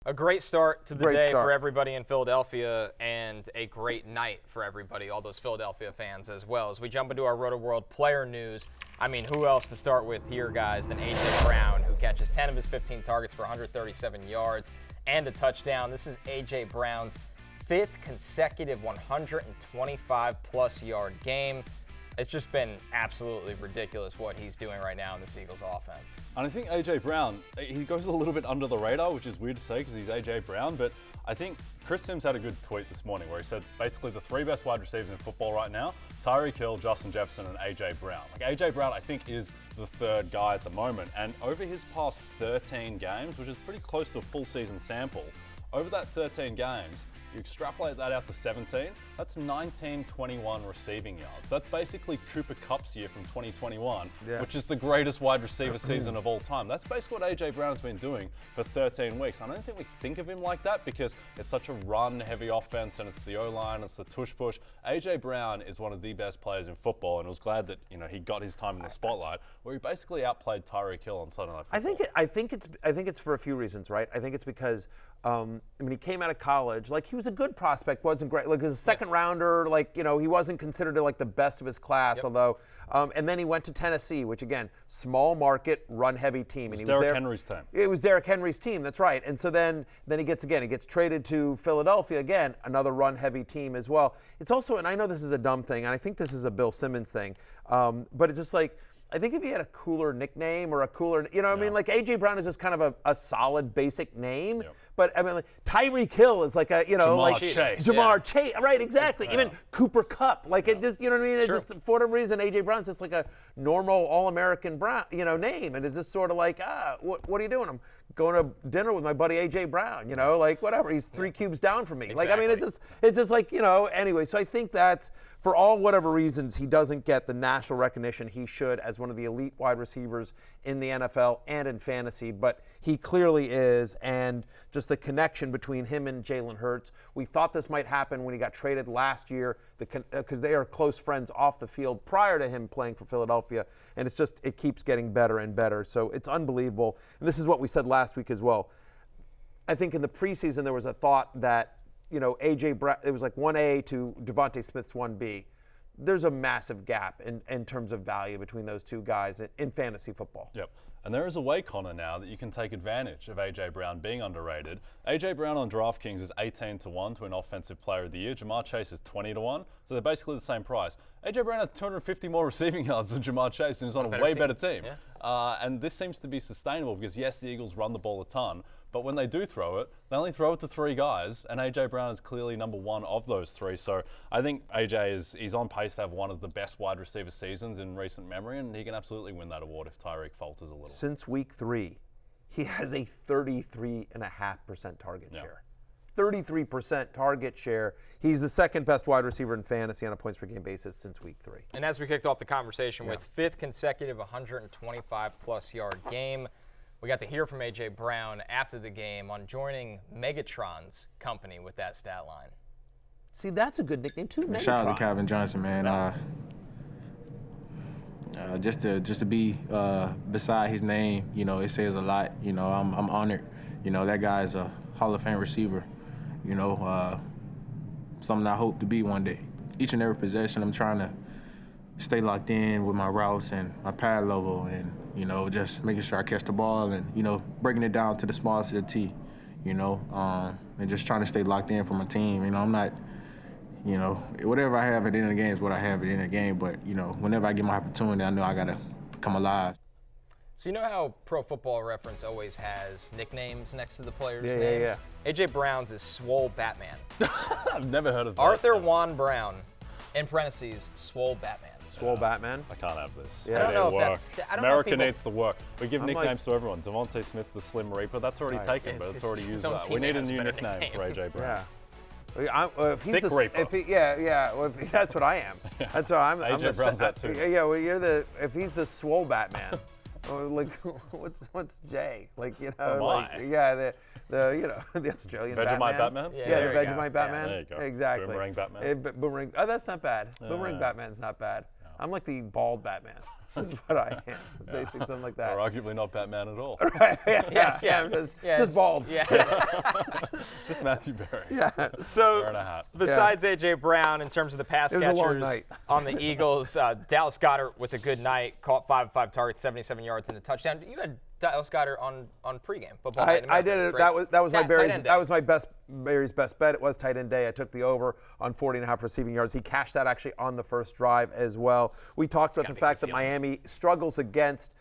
A great start to the day for everybody in Philadelphia, and a great night for everybody, all those Philadelphia fans as well. As we jump into our Roto World player news, I mean, who else to start with here, guys, than A.J. Brown, who catches 10 of his 15 targets for 137 yards and a touchdown. This is A.J. Brown's fifth consecutive 125-plus yard game. It's just been absolutely ridiculous what he's doing right now in this Eagles offense. And I think A.J. Brown, he goes a little bit under the radar, which is weird to say because he's A.J. Brown, but I think Cris had a good tweet this morning where he said basically the three best wide receivers in football right now, Tirico, Justin Jefferson, and A.J. Brown. Like A.J. Brown, I think, is the third guy at the moment, and over his past 13 games, which is pretty close to a full season sample, over that 13 games, you extrapolate that out to 17, that's 1921 receiving yards. That's basically Cooper Kupp's year from 2021, which is the greatest wide receiver season of all time. That's basically what A.J. Brown's been doing for 13 weeks. I don't think we think of him like that because it's such a run-heavy offense and it's the O-line, it's the tush-push. A.J. Brown is one of the best players in football, and I was glad that he got his time in the spotlight where he basically outplayed Tyreek Hill on Sunday Night Football. I think it's for a few reasons, right? I think it's because he came out of college, like he was a good prospect, wasn't great. Like he was a second rounder, like, he wasn't considered like the best of his class, although, and then he went to Tennessee, which again, small market, run heavy team. And he was Derrick Henry's team. It was Derrick Henry's team, that's right. And so then he gets traded to Philadelphia, again, another run heavy team as well. It's also, and I know this is a dumb thing, and I think this is a Bill Simmons thing, but it's just like, I think if he had a cooler nickname or a cooler, I mean, like A.J. Brown is just kind of a solid basic name. But I mean, like Tyreek Hill is like a, Jamar Chase. Jamar Chase, right? Exactly. Even Cooper Kupp, like it just, you know what I mean? It just, for whatever reason, A.J. Brown's just like a normal All-American Brown, name, and it's just sort of like, what are you doing? I'm going to dinner with my buddy A.J. Brown, like whatever. He's 3 cubes down from me. Exactly. Like I mean, it's just like Anyway, so I think that's for all whatever reasons he doesn't get the national recognition he should as one of the elite wide receivers in the NFL and in fantasy, but he clearly is, and just the connection between him and Jalen Hurts. We thought this might happen when he got traded last year because they are close friends off the field prior to him playing for Philadelphia, and it keeps getting better and better. So it's unbelievable, and this is what we said last week as well. I think in the preseason there was a thought that A.J. Brown, it was like 1A to Devonta Smith's 1B. There's a massive gap in terms of value between those two guys in fantasy football. Yep. And there is a way, Connor, now that you can take advantage of A.J. Brown being underrated. A.J. Brown on DraftKings is 18-1 to an Offensive Player of the Year. Jamar Chase is 20-1, so they're basically the same price. A.J. Brown has 250 more receiving yards than Jamar Chase and is on a way better team. Yeah. And this seems to be sustainable because, yes, the Eagles run the ball a ton, but when they do throw it, they only throw it to 3 guys, and A.J. Brown is clearly number 1 of those 3. So I think A.J. he's on pace to have one of the best wide receiver seasons in recent memory, and he can absolutely win that award if Tyreek falters a little. Since week 3, he has a 33.5% target share. 33% target share. He's the second best wide receiver in fantasy on a points per game basis since week 3. And as we kicked off the conversation with fifth consecutive 125-plus yard game, we got to hear from A.J. Brown after the game on joining Megatron's company with that stat line. See, that's a good nickname too, Megatron. Shout out to Calvin Johnson, man. Just to be beside his name, it says a lot. I'm honored. That guy's a Hall of Fame receiver. Something I hope to be one day. Each and every possession, I'm trying to stay locked in with my routes and my pad level, and just making sure I catch the ball and breaking it down to the smallest of the T. And just trying to stay locked in for my team. I'm not. Whatever I have at the end of the game is what I have at the end of the game. But, whenever I get my opportunity, I know I got to come alive. So you know how Pro Football Reference always has nicknames next to the players' names? Yeah. A.J. Brown's is Swole Batman. I've never heard of that. Arthur Juan Brown, in parentheses, Swole Batman. Swole Batman? I can't have this. Yeah. I don't know if that's... America needs to work. We give nicknames to everyone. Devonta Smith, the Slim Reaper, that's already taken, but it's already used. We need a new nickname for A.J. Brown. Yeah. If he's Thick Reaper. That's what I am. That's what I'm. A.J. Brown's that too. Yeah, well, if he's the Swole Batman, like what's Jay? Like the Australian Vegemite Batman. Yeah, the Vegemite Batman. There you go. Exactly. Boomerang Batman. Boomerang. Oh, that's not bad. Boomerang Batman's not bad. I'm like the bald Batman. is what I am. Basically, something like that. Or arguably not Batman at all. Just bald. Yeah. Just Matthew Berry. Yeah. So, Wearing a hat. besides A.J. Brown, in terms of the pass It was a long catchers night. on the Eagles, Dallas Goedert with a good night, caught 5 of 5 targets, 77 yards and a touchdown. You had Dallas Goedert on pregame football. I did it. That was my Barry's. tight end That was my Barry's best bet. It was tight end day. I took the over on 40.5 receiving yards. He cashed that actually on the first drive as well. We talked about the fact that Miami struggles against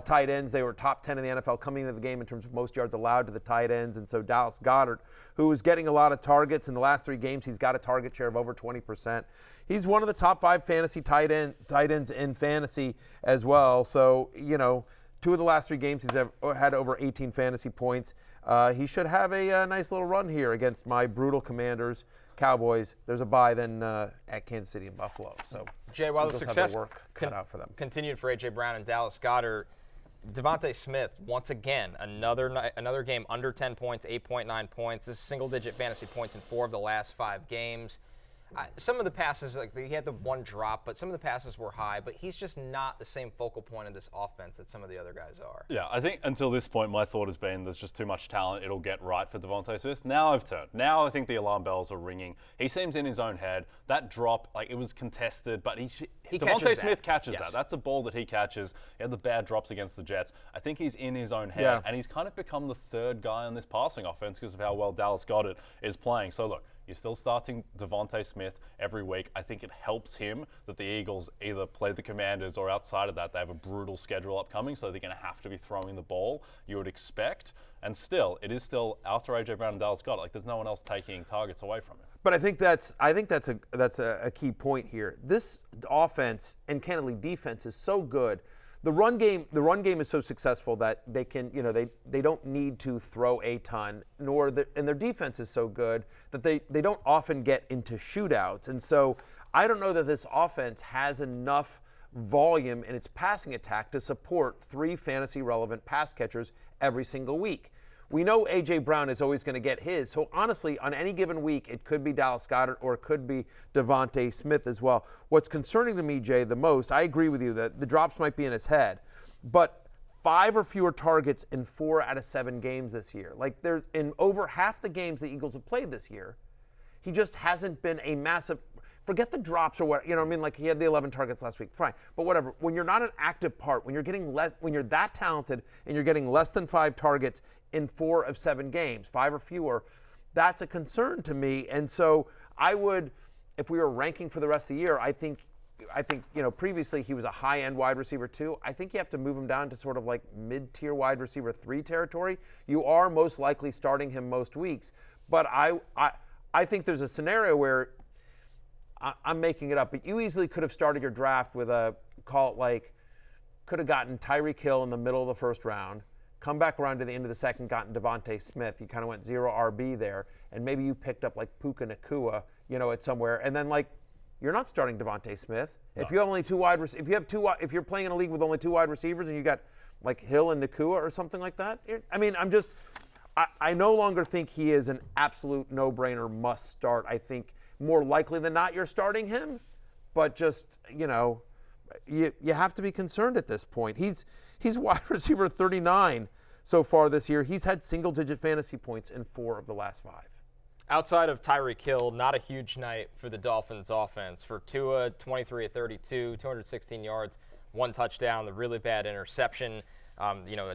tight ends. They were top 10 in the NFL coming into the game in terms of most yards allowed to the tight ends. And so Dallas Goedert, who is getting a lot of targets in the last 3 games, he's got a target share of over 20%. He's one of the top 5 fantasy tight ends in fantasy as well. So, 2 of the last 3 games, he's had over 18 fantasy points. He should have a nice little run here against my brutal Commanders, Cowboys. There's a bye then at Kansas City and Buffalo. So, Jay, while the Eagles have success their work cut out for them. continued for A.J. Brown and Dallas Goedert, Devonta Smith, once again, another game under 10 points, 8.9 points. This is single-digit fantasy points in 4 of the last 5 games. Some of the passes, like he had the one drop, but some of the passes were high. But he's just not the same focal point of this offense that some of the other guys are. Yeah, I think until this point, my thought has been there's just too much talent. It'll get right for Devonta Smith. Now I've turned. Now I think the alarm bells are ringing. He seems in his own head. That drop, it was contested, but Devonta Smith catches that. That's a ball that he catches. He had the bad drops against the Jets. I think he's in his own head, and he's kind of become the third guy on this passing offense because of how well Dallas Goedert is playing. So look, you're still starting Devonta Smith every week. I think it helps him that the Eagles either play the Commanders or outside of that, they have a brutal schedule upcoming, so they're going to have to be throwing the ball, you would expect. And still, it is still after A.J. Brown and Dallas Goedert. There's no one else taking targets away from him. But I think that's a key point here. This offense and candidly defense is so good. The run game is so successful that they can, they don't need to throw a ton, and their defense is so good that they don't often get into shootouts. And so I don't know that this offense has enough volume in its passing attack to support 3 fantasy relevant pass catchers every single week. We know A.J. Brown is always going to get his. So honestly, on any given week, it could be Dallas Goedert or it could be Devonta Smith as well. What's concerning to me, Jay, the most, I agree with you that the drops might be in his head, but 5 or fewer targets in 4 out of 7 games this year. There's in over half the games the Eagles have played this year, he just hasn't been a massive. Forget the drops or what, he had the 11 targets last week, fine. But whatever, when you're not an active part, when you're that talented and you're getting less than 5 targets in 4 of 7 games, 5 or fewer, that's a concern to me. And so I would, if we were ranking for the rest of the year, I think previously he was a high-end wide receiver 2. I think you have to move him down to sort of mid-tier wide receiver 3 territory. You are most likely starting him most weeks. But I think there's a scenario where I'm making it up, but you easily could have started your draft with could have gotten Tyreek Hill in the middle of the first round, come back around to the end of the second, gotten Devonta Smith. You kind of went 0 RB there, and maybe you picked up Puka Nacua, at somewhere, and then you're not starting Devonta Smith. No. If you have only 2 wide receivers, if you're playing in a league with only 2 wide receivers and you got Hill and Nacua or something like that, I no longer think he is an absolute no-brainer must start. I think more likely than not you're starting him, but just, you have to be concerned at this point. He's wide receiver 39 so far this year. He's had single-digit fantasy points in 4 of the last 5. Outside of Tyreek Hill, not a huge night for the Dolphins offense. For Tua, 23 of 32, 216 yards, 1 touchdown, the really bad interception.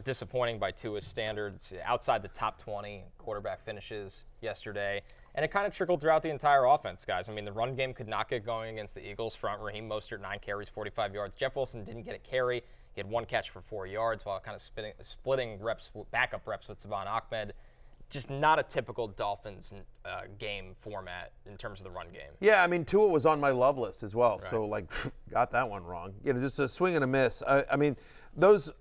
Disappointing by Tua's standards, outside the top 20 quarterback finishes yesterday. And it kind of trickled throughout the entire offense, guys. The run game could not get going against the Eagles front. Raheem Mostert, 9 carries, 45 yards. Jeff Wilson didn't get a carry. He had 1 catch for 4 yards while kind of splitting backup reps with Savon Ahmed. Just not a typical Dolphins game format in terms of the run game. Yeah, Tua was on my love list as well, right. So got that one wrong. Just a swing and a miss.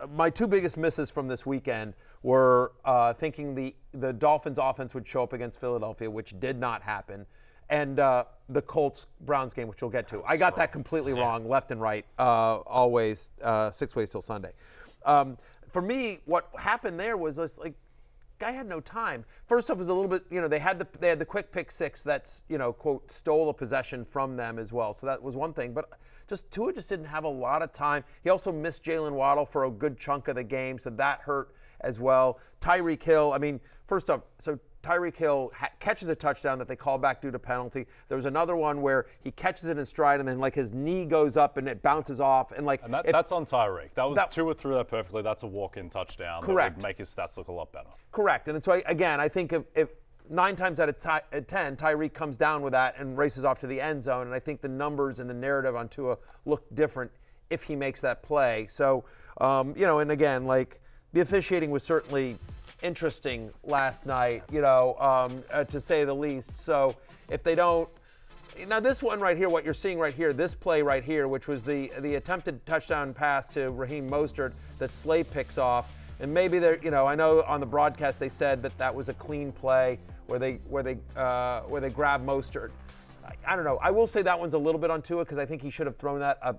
My 2 biggest misses from this weekend were thinking the Dolphins offense would show up against Philadelphia, which did not happen, and the Colts-Browns game, which we'll get to. I got that completely wrong, left and right, always, 6 ways till Sunday. For me, what happened there was just guy had no time. First off, it was a little bit, they had the quick pick six that's, quote, stole a possession from them as well. So that was one thing. But Tua just didn't have a lot of time. He also missed Jalen Waddle for a good chunk of the game, so that hurt as well. Tyreek Hill, first off, so Tyreek Hill catches a touchdown that they call back due to penalty. There was another one where he catches it in stride and then his knee goes up and it bounces off. And that's on Tyreek. Tua threw that perfectly. That's a walk-in touchdown. Correct. That would make his stats look a lot better. Correct. And so, again, I think if 9 times out of 10, Tyreek comes down with that and races off to the end zone. And I think the numbers and the narrative on Tua look different if he makes that play. So, and again, the officiating was certainly interesting last night, to say the least. So if they don't, now this one right here, what you're seeing right here, this play right here, which was the attempted touchdown pass to Raheem Mostert that Slay picks off, and maybe they're, I know on the broadcast they said that was a clean play where they grab Mostert. I don't know. I will say that one's a little bit on Tua because I think he should have thrown that a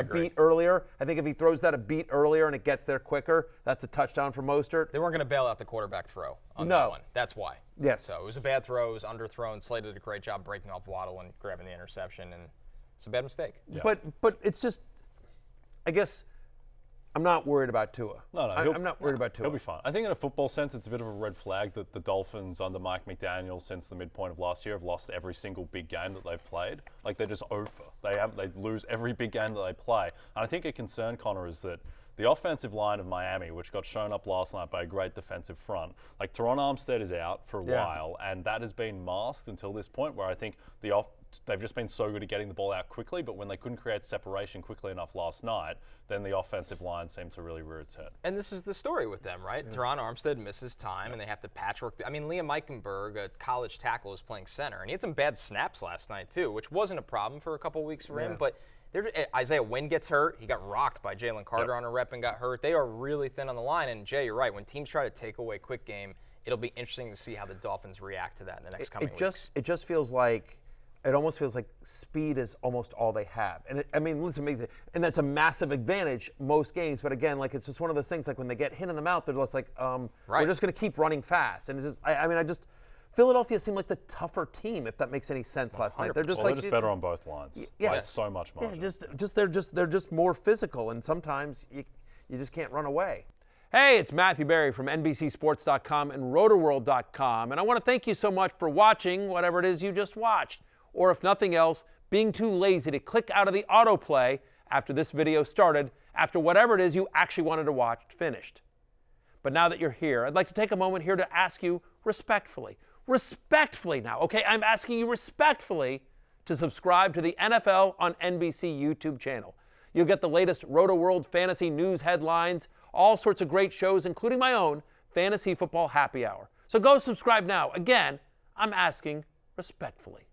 beat earlier. I think if he throws that a beat earlier and it gets there quicker, that's a touchdown for Mostert. They weren't going to bail out the quarterback throw on that one. That's why. Yes. So it was a bad throw. It was underthrown. Slay did a great job breaking off Waddle and grabbing the interception, and it's a bad mistake. Yeah. But it's just, I guess, I'm not worried about Tua. No, I'm not worried about Tua. He'll be fine. I think in a football sense, it's a bit of a red flag that the Dolphins under Mike McDaniel since the midpoint of last year have lost every single big game that they've played. They're just over. They lose every big game that they play. And I think a concern, Connor, is that the offensive line of Miami, which got shown up last night by a great defensive front, Teron Armstead is out for a while, and that has been masked until this point where I think they've just been so good at getting the ball out quickly, but when they couldn't create separation quickly enough last night, then the offensive line seemed to really rear its head. And this is the story with them, right? Yeah. Teron Armstead misses time, and they have to patchwork. Liam Eichenberg, a college tackle, is playing center, and he had some bad snaps last night too, which wasn't a problem for a couple weeks for him, but Isaiah Wynn gets hurt. He got rocked by Jalen Carter on a rep and got hurt. They are really thin on the line. And, Jay, you're right. When teams try to take away quick game, it'll be interesting to see how the Dolphins react to that in the next coming weeks. It just feels like – it almost feels like speed is almost all they have. And, listen, and that's a massive advantage most games. But, again, it's just one of those things, when they get hit in the mouth, they're just we're just going to keep running fast. And it's just – Philadelphia seemed like the tougher team, if that makes any sense last night. They're just they're just better on both lines. Yeah, so much margin. Yeah, they're just more physical, and sometimes you just can't run away. Hey, it's Matthew Berry from NBCSports.com and Rotoworld.com, and I want to thank you so much for watching whatever it is you just watched, or if nothing else, being too lazy to click out of the autoplay after this video started, after whatever it is you actually wanted to watch finished. But now that you're here, I'd like to take a moment here to ask you respectfully now, okay? I'm asking you respectfully to subscribe to the NFL on NBC YouTube channel. You'll get the latest Roto-World fantasy news headlines, all sorts of great shows, including my own Fantasy Football Happy Hour. So go subscribe now. Again, I'm asking respectfully.